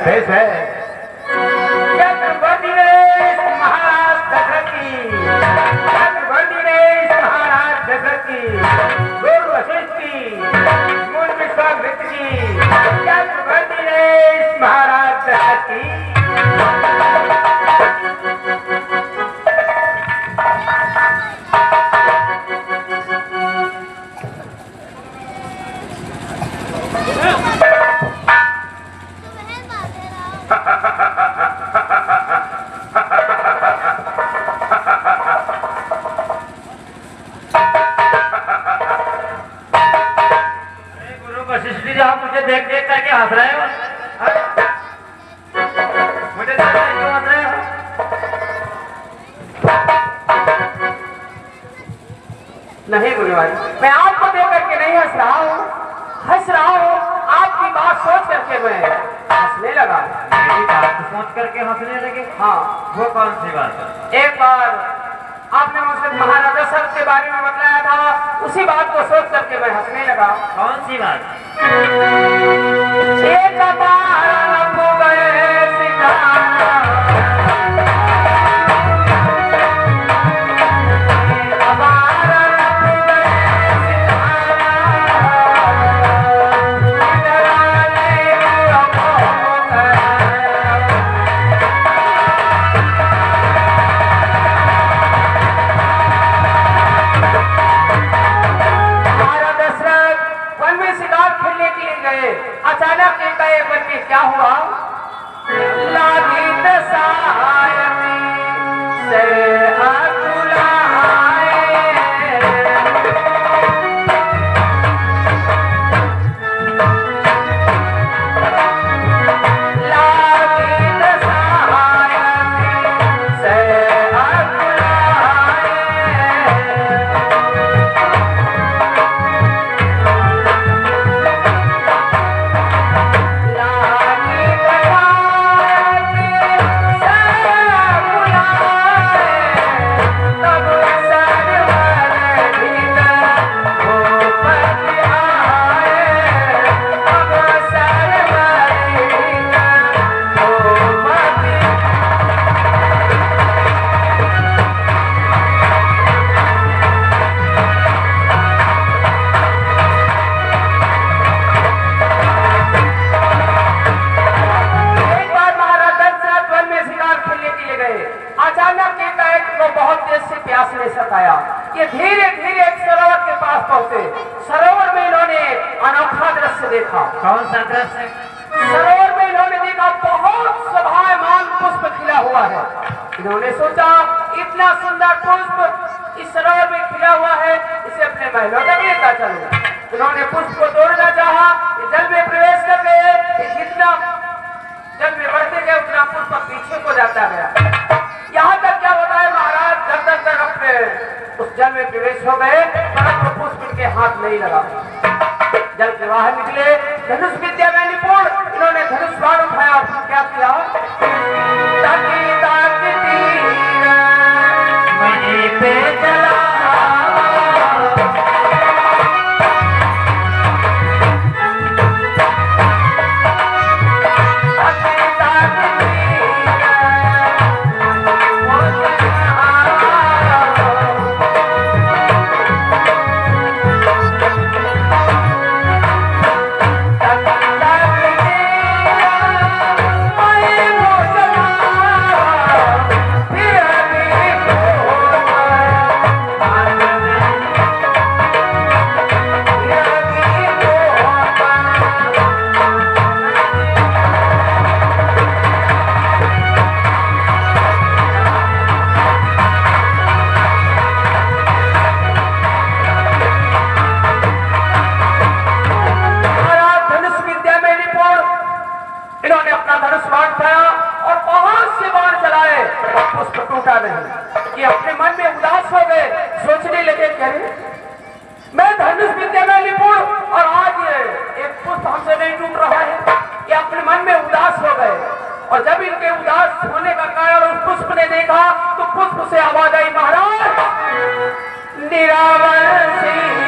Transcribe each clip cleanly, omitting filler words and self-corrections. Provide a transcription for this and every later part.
Face है। छत्रपति महाराज दशरथ की, छत्रपति महाराज दशरथ की, गुरु वशिष्ठ की, मुनि विश्वामित्र की, छत्रपति महाराज दशरथ की। मुझे देख देख करके हंस रहे हो, मुझे देख देख क्यों हंस रहे हो? नहीं गुरु भाई, मैं आपको देख करके नहीं हंस रहा हूँ, आपकी बात सोच करके मैं हंसने लगा। मेरी बात सोच करके हंसने लगे? हाँ। वो कौन सी बात? एक बार आपने मुझसे महाराजा दशरथ के बारे में बताया था, उसी बात को सोच करके मैं हंसने लगा। कौन सी बात? एक बार हो गए सितारा, अचानक एक वन में क्या हुआ? लागी दसायती से ये धीरे धीरे एक सरोवर के पास पहुंचे। सरोवर में इन्होंने अनोखा दृश्य देखा। कौन सा दृश्य? सरोवर में इन्होंने देखा बहुत शोभायमान पुष्प खिला हुआ है। इन्होंने सोचा इतना सुंदर पुष्प इस सरोवर में खिला हुआ है, इसे अपने महलों तक लेकर चलूं। इन्होंने पुष्प को तोड़ना चाहा, जल में प्रवेश कर गए। जितना जल में बढ़ते गए उतना पुष्प पीछे को जाता गया। यहाँ तक क्या होता है महाराज जब तक अपने उस जल में प्रवेश हो गए, परंतु पुष्प इनके हाथ नहीं लगा। जल के बाहर निकले, धनुष विद्या में निपुण, इन्होंने धनुष बाण उठाया और क्या किया? ताकि ताकि तीर मणि पे चला, ये अपने मन में उदास हो गए, सोचने लगे करे मैं धनुष विद्या में निपुण और आज ये एक पुष्प हमसे नहीं टूट रहा है। ये अपने मन में उदास हो गए और जब इनके उदास होने का कारण उस पुष्प ने देखा तो पुष्प से आवाज आई, महाराज निरावर सिंह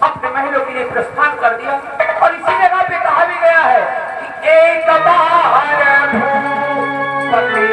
अपने महलों के लिए प्रस्थान कर दिया। और इसी जगह पे कहा भी गया है कि एक बार भूपति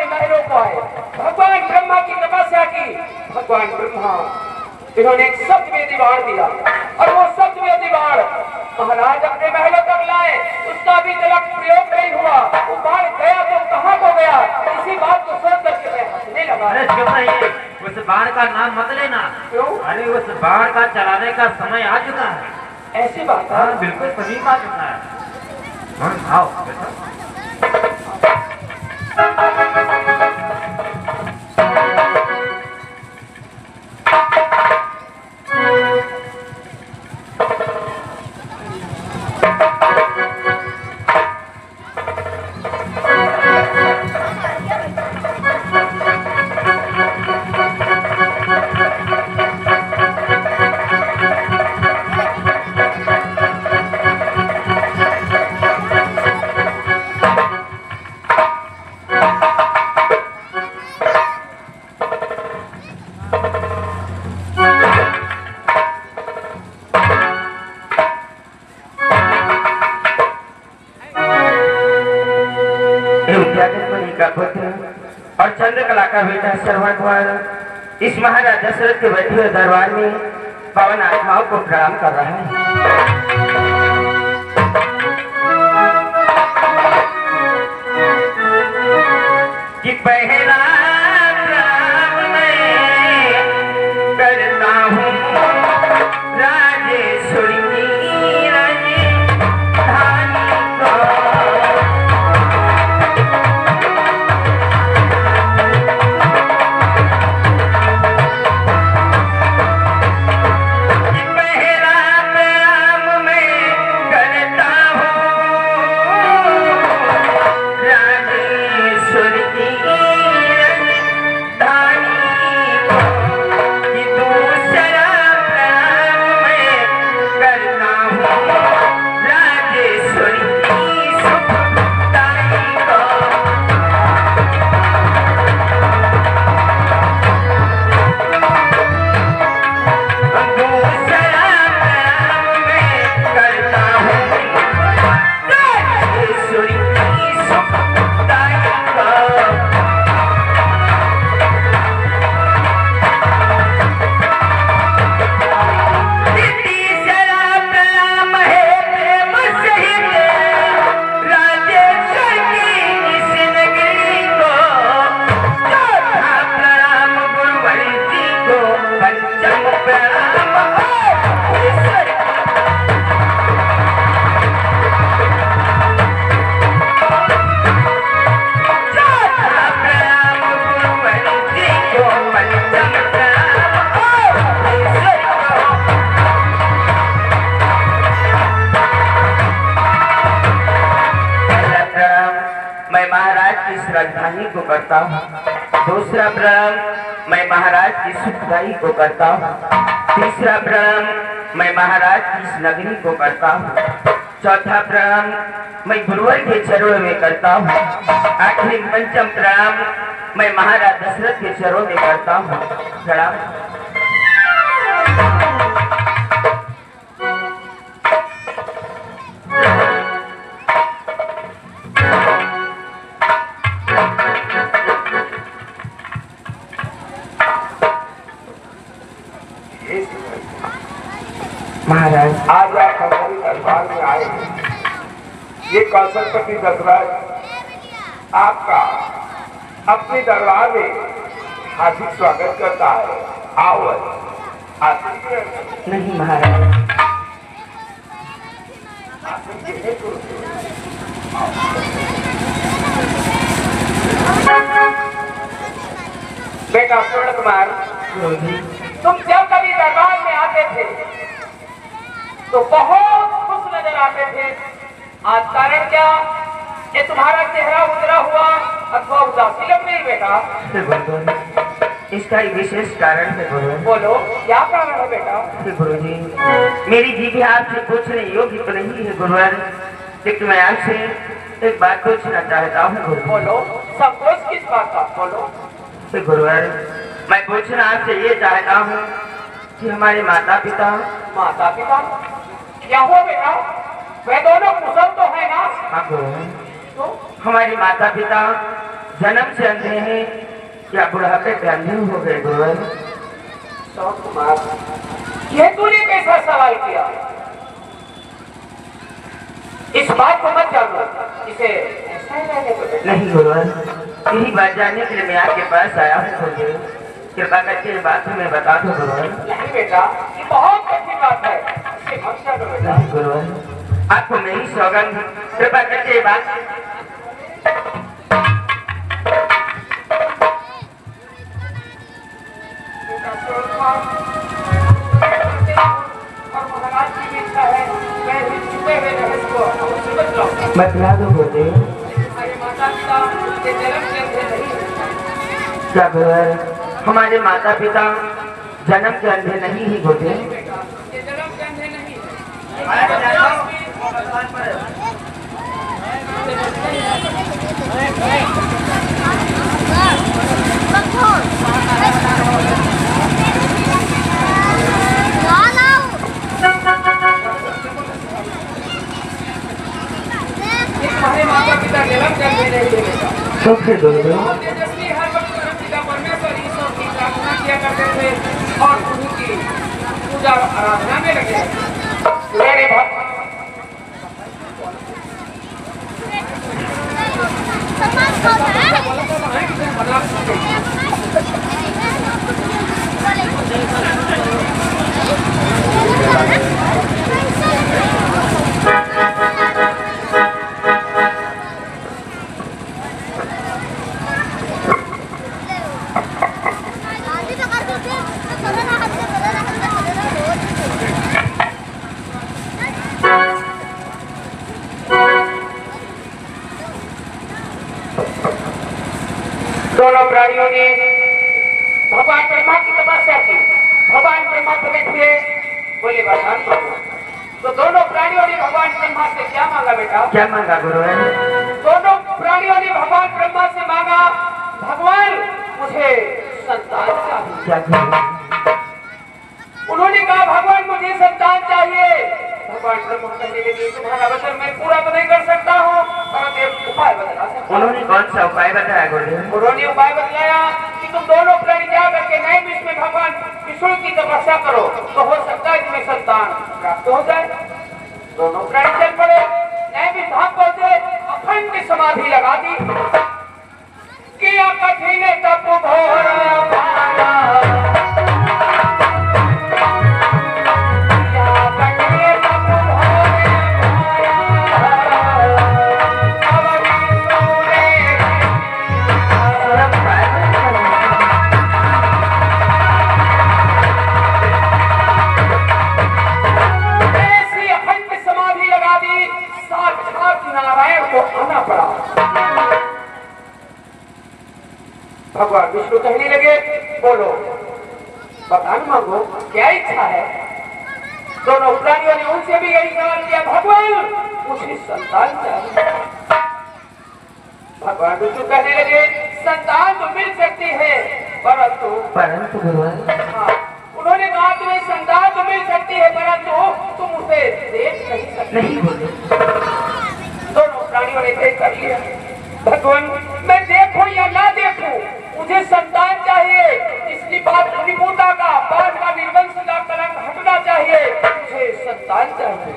मन माही, भगवान ब्रह्मा इन्होंने एक शब्द में दीवार दिया और वो शब्द में दीवार महाराज अपने महलों तक लाए, उसका भी तलक प्रयोग नहीं हुआ। वो बाढ़ गया तो कहाँ को गया, इसी बात को सोच करके मैं हंसने लगा। अरे क्यों नहीं, उस बाढ़ का नाम मत लेना। क्यों? अरे उस बाढ़ का चलाने का समय आ चुका है। ऐसी बात है? हाँ बिल्कुल सही आ चुका है। आओ बेटा। और चंद्रकला का बेटा श्रवण इस महाराज दशरथ के बैठे हुए दरबार में पवन आत्माओं को प्रणाम कर रहा है। कि पहला प्रणाम मैं करता हूँ राजेश्वरी राजधानी को करता हूँ। दूसरा प्रणाम मैं महाराज की सुखदाई को करता हूँ। तीसरा प्रणाम मैं महाराज की इस नगरी को करता हूँ। चौथा प्रणाम मैं गुरुवर के चरणों में करता हूँ। आखिरी पंचम प्रणाम मैं महाराज दशरथ के चरणों में करता हूँ। प्रणाम। महाराज आज आप हमारे दरबार में आए। ये कौशलपति दशरथ आपका अपने दरबार में हार्दिक स्वागत करता है। आओ नहीं महाराज। बेटा पूर्ण कुमार, तुम जब कभी दरबार में आते थे तो बहुत खुश नजर आते थे। आज कारण क्या? ये तुम्हारा चेहरा उतरा हुआ अथवा उदासी लग रही बेटा? इसका एक विशेष कारण है गुरु। बोलो, क्या कारण है बेटा? गुरु जी, मेरी जीभी आपसे पूछने योग्य तो नहीं है गुरुवर, लेकिन मैं आपसे एक बात पूछना चाहता हूँ गुरु। बोलो, संकोच किस बात का? बोलो गुरुवर, मैं पूछना आपसे ये चाहता हूँ कि हमारे माता पिता क्या हुआ बेटा? वे दोनों कुशल तो है ना? हाँ गुरु। तो हमारे माता पिता जन्म से अंधे हैं या बुढ़ापे पे अंधे हो गए गुरुवर? कुमार, ये तूने कैसा सवाल किया? इस बात को मत जानो, इसे ऐसा ही रहने दो। नहीं गुरुवर, यही बात जानने के लिए मैं आपके पास आया हूँ गुरुदेव। कृपा करके ये बात हमें बता दो गुरुवर। नहीं बेटा, ये बहुत कठिन बात है, इसे मत जानो बेटा। नहीं गुरुवर, आपको मेरी सौगंध, कृपा करके ये बात। बतला दो गुरुदेव। क्या गुरुवर, हमारे माता पिता जन्म के अंधे नहीं ही गुरुदेव? हमारे माता पिता जन्म करते नहीं बेटा। तो फिर गुरुदेव तेजस्वी हर वक्त पिता परमेश्वर ईश्वर की प्रार्थना किया करते थे और उनकी पूजा आराधना में लगे। मेरे भक्त दोनों प्राणियों ने भगवान ब्रह्मा की तपस्या की। भगवान ब्रह्मा प्रकट हुए, बोले भगवान तो दोनों प्राणियों ने भगवान ब्रह्मा से क्या मांगा बेटा? क्या मांगा गुरुवर? दोनों प्राणियों ने भगवान ब्रह्मा से मांगा, भगवान मुझे संतान चाहिए। क्या चाहिए? उन्होंने कहा भगवान मुझे संतान चाहिए। भगवान ब्रह्मा कहने लगे तुम्हारा वचन मैं पूरा तो नहीं कर सकता हूँ, परंतु एक उपाय बता सकता हूँ। उन्होंने कौन सा उपाय बताया गुरुदेव? उन्होंने उपाय बतलाया कि तुम दोनों प्राणी जा करके नए विश्व में भगवान विष्णु की तपस्या करो तो हो सकता है तुम्हें संतान प्राप्त हो जाए। दोनों प्राणी चल पड़े, नए विश्व धाम पहुंचे, अखंड समाधि लगा दी। किया कठिन तप घोर भगवान विष्णु कहने लगे बोलो वरदान मांगो, क्या इच्छा है? दोनों प्राणियों ने उनसे भी यही सवाल किया, भगवान मुझे संतान चाहिए। भगवान विष्णु कहने लगे संतान तो मिल सकती है परंतु हाँ, उन्होंने कहा तुम्हें संतान तो मिल सकती है परंतु तुम उसे देख नहीं सकते। नहीं बोले। दोनों प्राणियों ने तय कर लिया, भगवान मैं देखूं या ना देखूं मुझे संतान चाहिए। इसकी बात निपुणता का बात का निर्वंश का कलंक हटना चाहिए, मुझे संतान चाहिए।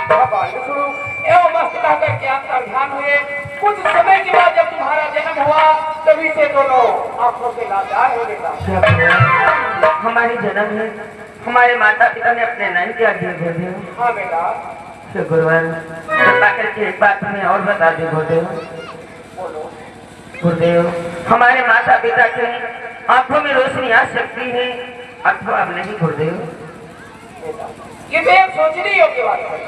भगवान विष्णु एवं मस्त कहकर के अंतर ध्यान हुए। कुछ समय के बाद जब तुम्हारा जन्म हुआ तभी से दोनों आंखों से लाचार है बेटा। क्या गुरुवर, हमारी जन्म है, हमारे माता पिता ने अपने नयन त्याग दिए गुरुदेव। हाँ बेटा। क्या गुरुवर, कृपा करके एक बात हमें और बता दे गुरुदेव। बोलो। गुरुदेव, हमारे माता पिता के आंखों में रोशनी आ सकती है अथवा अब नहीं गुरुदेव। बेटा ये तो एक सोचने योग्य बात है।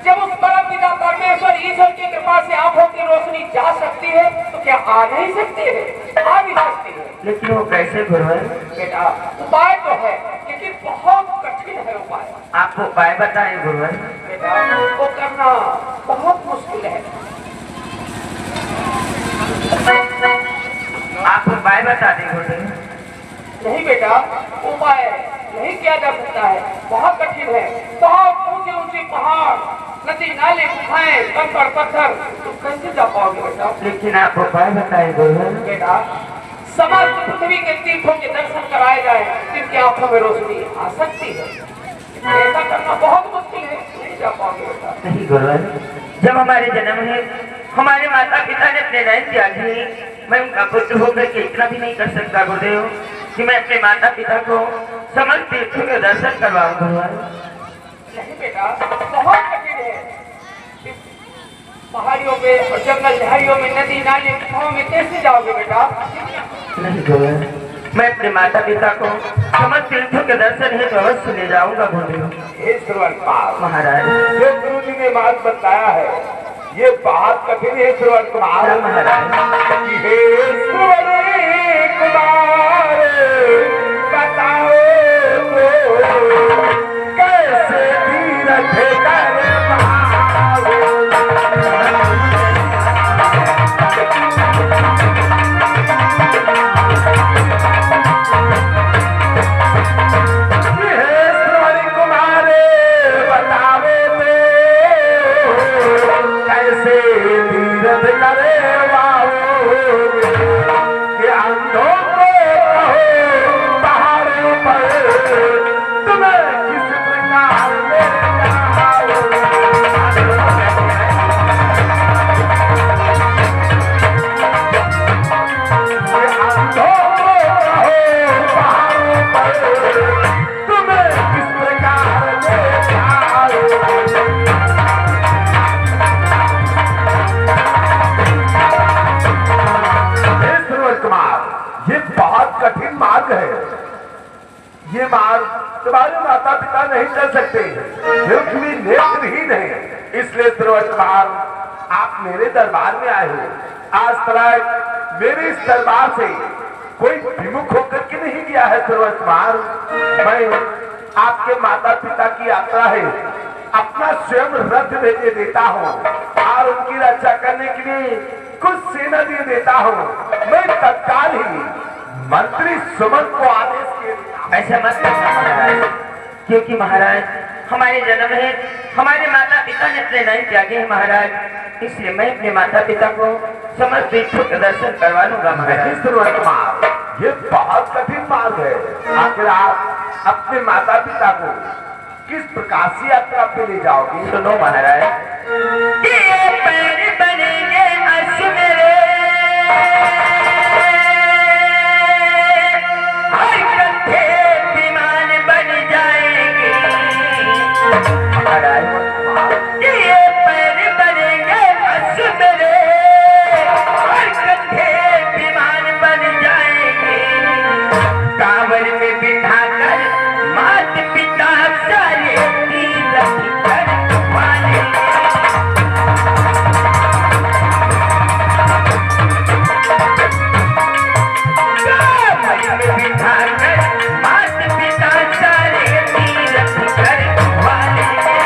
जब उस परम पिता परमेश्वर ईश्वर की कृपा से आंखों की रोशनी जा सकती है तो क्या आ नहीं सकती है? आ भी सकती है। लेकिन वो कैसे गुरुवर? बेटा उपाय तो है लेकिन बहुत कठिन है उपाय। आप उपाय बताएं गुरुवर। बेटा वो करना बहुत मुश्किल है। आप उपाय बता दें गुरुदेव। नहीं बेटा उपाय नहीं किया जा सकता है, बहुत कठिन है। बहुत ऊंचे ऊंचे पहाड़, नदी नाले, गुफाएं, कंकड़ पत्थर, तो कैसे जा पाओगे बेटा? लेकिन आप उपाय बताएं गुरुवर। बेटा समस्त पृथ्वी के तीर्थों के दर्शन कराए जाए जिनकी आंखों में रोशनी आ सकती है। ऐसा करना बहुत मुश्किल है, नहीं जा पाओगे बेटा। नहीं गुरुवर, जब हमारे जन्म है, हमारे माता पिता ने अपने नयन त्याग दिए, मैं उनका पुत्र होकर के इतना भी नहीं कर सकता गुरुदेव कि मैं अपने माता पिता को समस्त तीर्थों के दर्शन करवाऊं गुरुवर। नहीं बेटा बहुत कठिन है। इस पहाड़ियों पे और जंगल झाड़ियों में, नदी नाले गुफाओं में कैसे जाओगे बेटा? नहीं गुरुवर, मैं अपने माता पिता को समस्त तीर्थों के दर्शन हेतु अवश्य ले जाऊंगा गुरुदेव। हे श्रवणकुमार, महाराज जो गुरु जी ने बात बताया है ये बहुत कठिन है श्रवणकुमार। महाराज हे श्रवणकुमार बताओ तो कैसे धीरज कर पाओ। ये मार्ग तुम्हारे माता पिता नहीं चल सकते क्योंकि नेत्रहीन है। इसलिए श्रवणकुमार आप मेरे दरबार में आए हो। आज तक मेरे इस दरबार से कोई विमुख होकर के नहीं गया है श्रवणकुमार। मैं आपके माता पिता की यात्रा है अपना स्वयं रथ भेजे देता हूँ और उनकी रक्षा करने के लिए कुछ सेना दे देता हूँ। मैं तत्काल ही मंत्री सुमन को आदेश के ऐसा मत करना महाराज, क्योंकि महाराज हमारे जन्म है, हमारे माता पिता ने अपने नयन त्यागे हैं महाराज, इसलिए मैं अपने माता पिता को समस्त तीर्थों के दर्शन करवा लूंगा महाराज। श्रवणकुमार ये बहुत कठिन मार्ग है। आखिर आप अपने माता पिता को किस प्रकार से यात्रा पे ले जाओगे? सुनो महाराज, ये पैर बनेंगे अर्श मेरे, हर कंधे विमान बन जाएंगे महाराज। ये पैर बनेंगे अर्श मेरे, हर कंधे विमान बन जाएंगे। कांवर में बिठाकर मात पिता सारे तीरथ कर वालेंगे। कांवर में बिठाकर मात पिता सारे तीरथ कर वालेंगे।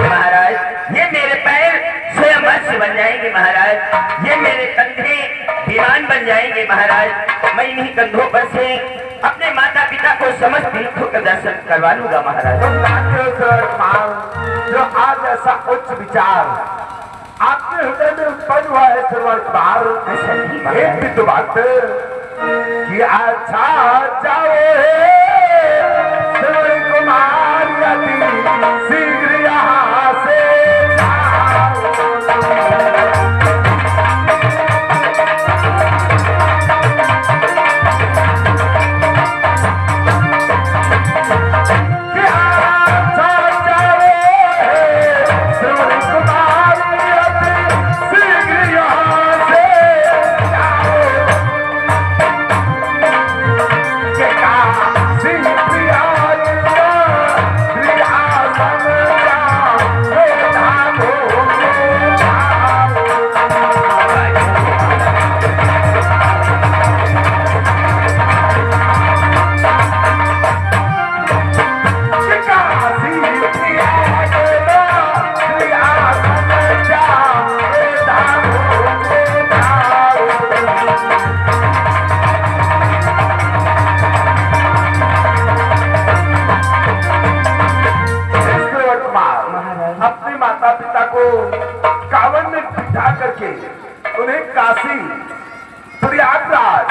महाराज ये मेरे पैर स्वयं अर्श बन जाएंगे महाराज, ये मेरे कंधे विमान बन जाएंगे महाराज। मैं इन्हीं कंधों पर से अपने माता पिता को समस्त तीर्थों का दर्शन करवा लूंगा महाराज। जो आज ऐसा उच्च विचार आपके हृदय में उत्पन्न हुआ है श्रवणकुमार, ऐसा नहीं एक महाराज। भी तो बात कि अच्छा जाओ श्रवणकुमार यदि शीघ्र यहाँ से माता पिता को कांवड़ में बिठा करके उन्हें काशी, प्रयागराज,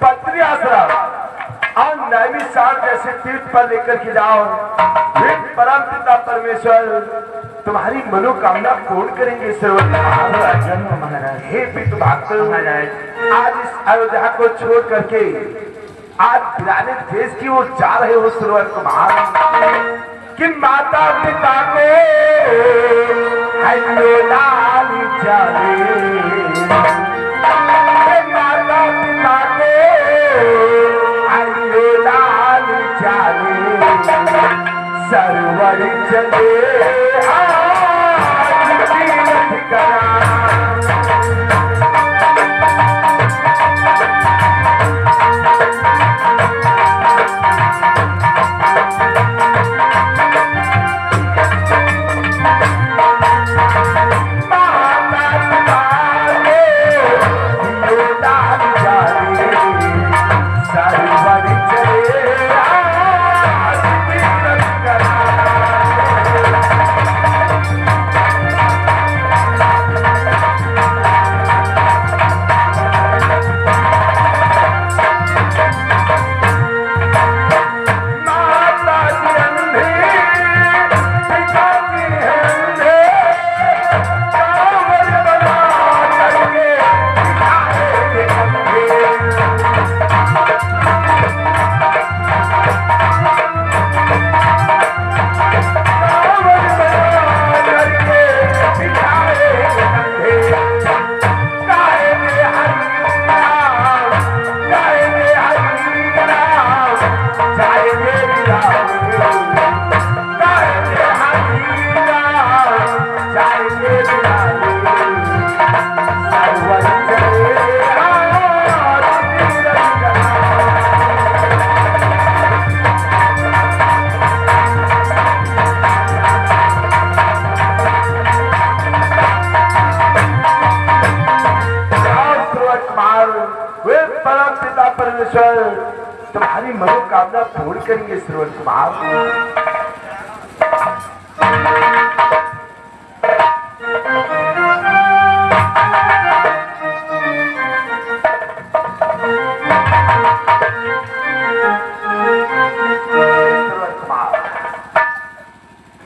बद्री आश्रम और नैमिषारण्य जैसे तीर्थ पर लेकर के जाओ। वे परम पिता परमेश्वर तुम्हारी मनोकामना पूर्ण करेंगे। महाराज हे पितृ भक्त महाराज, आज इस अयोध्या को छोड़ करके आज पुराने देश की ओर जा रहे हो श्रवण कुमार, कि माता पिता को लाल जाने, माता पिता को लाल जाने, सरवर चले आज तीरथ करा। तुम्हारी मनोकामना पूर्ण करेंगे श्रवण कुमार।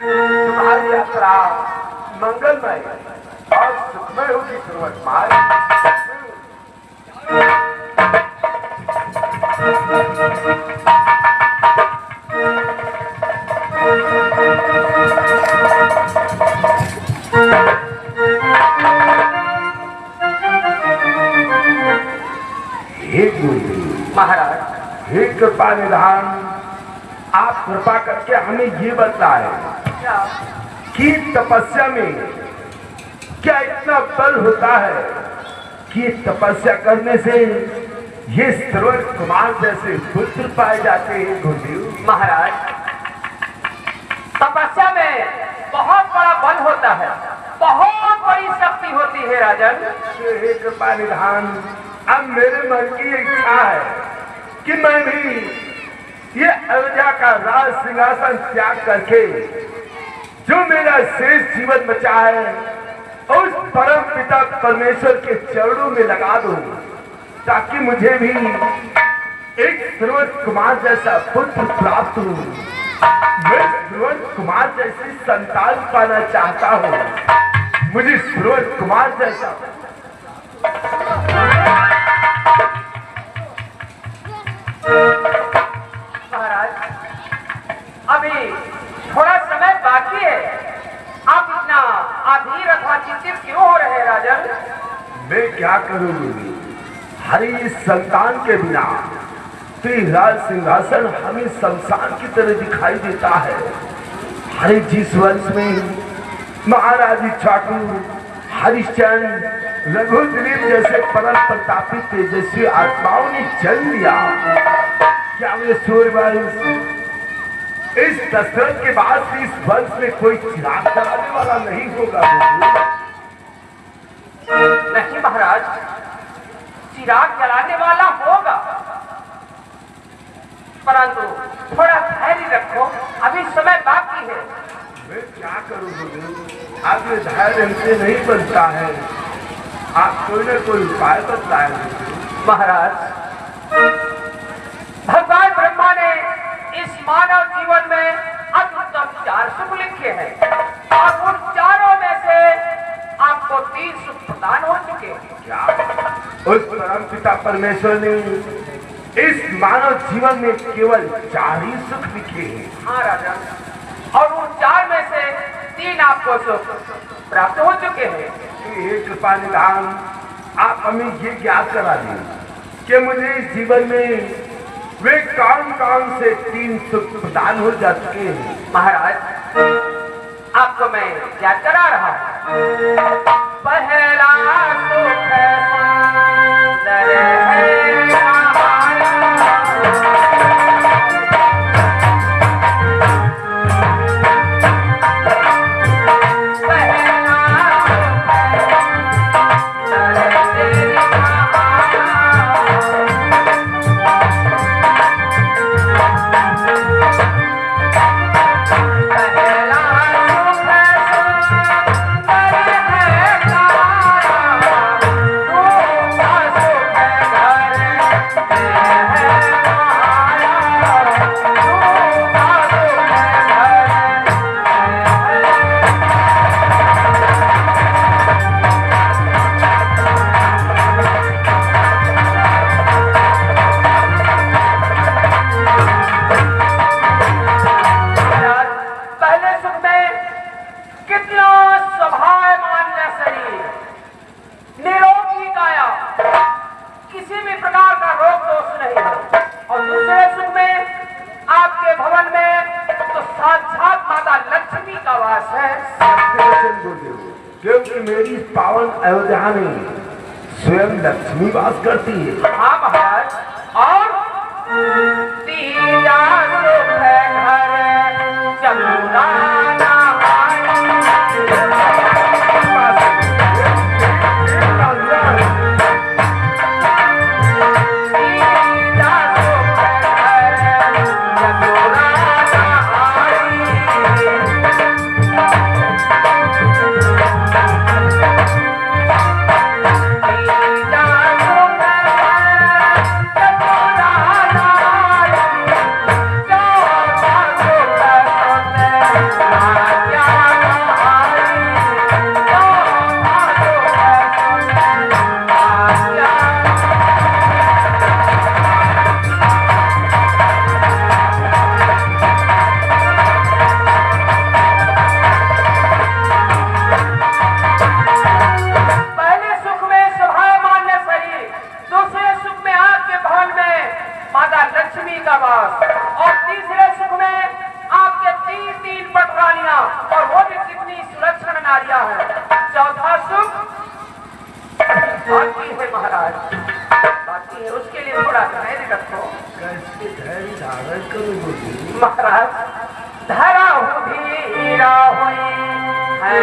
तुम्हारी यात्रा मंगलमय और सुखमय होगी श्रवण कुमार। महाराज हे कृपा निधान, आप कृपा करके हमें ये बताएं कि तपस्या में क्या इतना बल होता है कि तपस्या करने से ये श्रवण कुमार जैसे पुत्र पाए जाते हैं गुरुदेव? महाराज तपस्या में बहुत बड़ा बल होता है, बहुत बड़ी शक्ति होती है राजन। हे कृपा निधान, अब मेरे मन की इच्छा है कि मैं भी ये अयोध्या का राज सिंहासन त्याग करके जो मेरा शेष जीवन बचा है उस परम पिता परमेश्वर के चरणों में लगा दूं, ताकि मुझे भी एक श्रवण कुमार जैसा पुत्र प्राप्त हो। मैं श्रवण कुमार जैसी संतान पाना चाहता हूँ। मुझे श्रवण कुमार जैसा महाराज अभी थोड़ा समय बाकी है, आप इतना अधीर अथवा चिंतित क्यों हो रहे हैं राजन? मैं क्या करूं? हरी संतान के बिना तो राज सिंहासन हमें शमशान की तरह दिखाई देता है। हरे जिस वंश में महाराज ठाकुर, हरिश्चंद्र, रघु दिलीप जैसे परम प्रतापी तेजस्वी आत्माओं ने जन्म लिया, क्या वे सूर्यवंश इस दशरथ के बाद से इस वंश में कोई चिराग जलाने वाला नहीं होगा? नहीं महाराज, चिराग जलाने वाला होगा, परंतु थोड़ा धैर्य रखो, अभी समय बाकी है। मैं क्या करूं गुरुदेव, आगे धैर्य हमसे नहीं बनता है। आप कोई ना कोई उपाय बताएं गुरुदेव। महाराज, भगवान ब्रह्मा ने इस मानव जीवन में अत्युत्तम 4 सुख लिखे हैं और उन चारों में से आपको 3 सुख प्रदान हो चुके हैं। क्या उस परम पिता परमेश्वर ने इस मानव जीवन में केवल 4 ही सुख लिखे हैं? हाँ राजा, और उन 4 में से 3 आपको सुख प्राप्त हो चुके हैं। हे कृपा निधान, आप हमें ये ज्ञात करा दें कि मुझे इस जीवन में वे कौन से 3 सुख प्रदान हो जा चुके हैं? महाराज, आपको मैं याद करा रहा हूं। पहला सुख सुंदर है क्योंकि मेरी पावन अयोध्या में स्वयं लक्ष्मी वास करती है। हाँ महाराज, और तीजा सुख है घर जमुना महाराज, धरा धीरा हुई है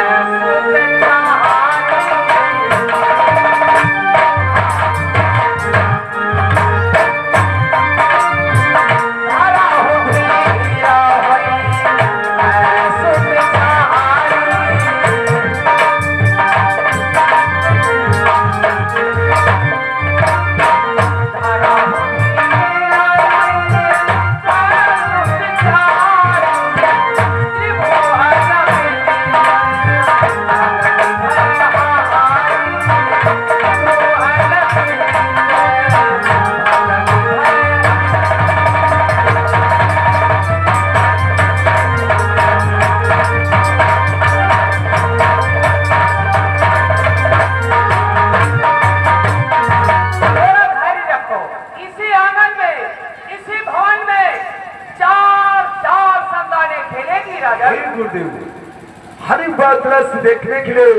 हरि दृश्य देखने के लिए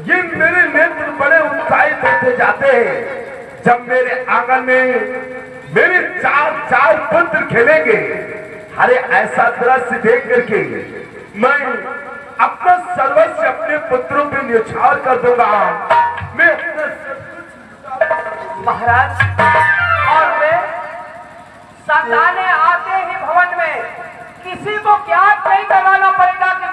ये मेरे नेत्र बड़े उत्साहित होते जाते हैं। जब मेरे आंगन में मेरे 4 पुत्र खेलेंगे, अरे ऐसा दृश्य देख करके मैं अपना सर्वस्व अपने पुत्रों पे न्यौछावर कर दूंगा। मैं महाराज, और वे संतानें आते ही भवन में किसी को ज्ञात नहीं करवाना पड़ेगा कि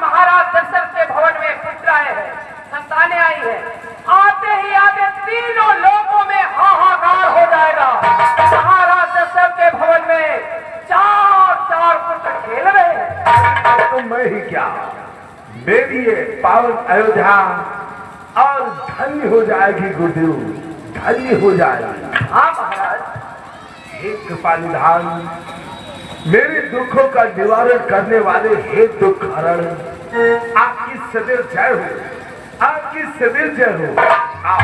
मेरी ये पावन अयोध्या और धन्य हो जाएगी गुरुदेव, धन्य हो जाएगी। हाँ महाराज, हे कृपा निधान, मेरे दुखों का निवारण करने वाले हे दुख हरण, आपकी सदैव जय हो, आपकी सदैव जय हो। आओ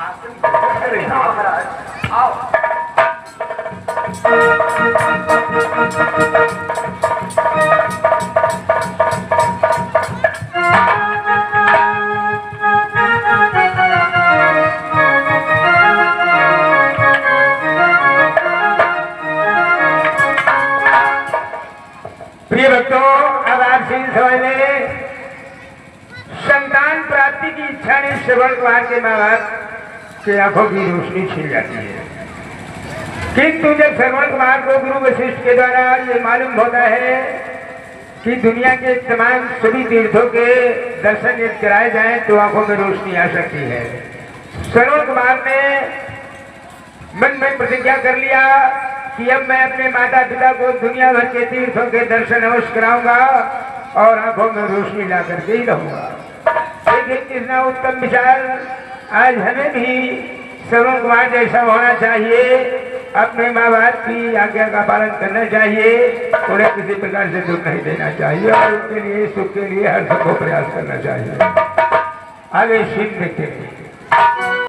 आसन ग्रहण करें। हाँ महाराज, आओ। प्रिय भक्तों, अब आप सीन समझ लें, संतान प्राप्ति की इच्छा ने श्रवण कुमार के माँ बाप की आंखों की रोशनी छिन जाती है। किंतु जब श्रवण कुमार को गुरु वशिष्ठ के द्वारा ये मालूम होता है कि दुनिया के तमाम सभी तीर्थों के दर्शन यदि कराए जाएं तो आंखों में रोशनी आ सकती है। श्रवण कुमार ने मन में प्रतिज्ञा कर लिया कि अब मैं अपने माता पिता को दुनिया भर के तीर्थों के दर्शन अवश्य कराऊंगा और आंखों में रोशनी ला करके ही रहूंगा। देखिए कितना उत्तम विचार। आज हमें भी श्रवण कुमार जैसा होना चाहिए, अपने माँ बाप की आज्ञा का पालन करना चाहिए, उन्हें किसी प्रकार से दुख नहीं देना चाहिए और उनके लिए सुख के लिए हर संभव प्रयास करना चाहिए। आगे शीघ्र देखते हैं।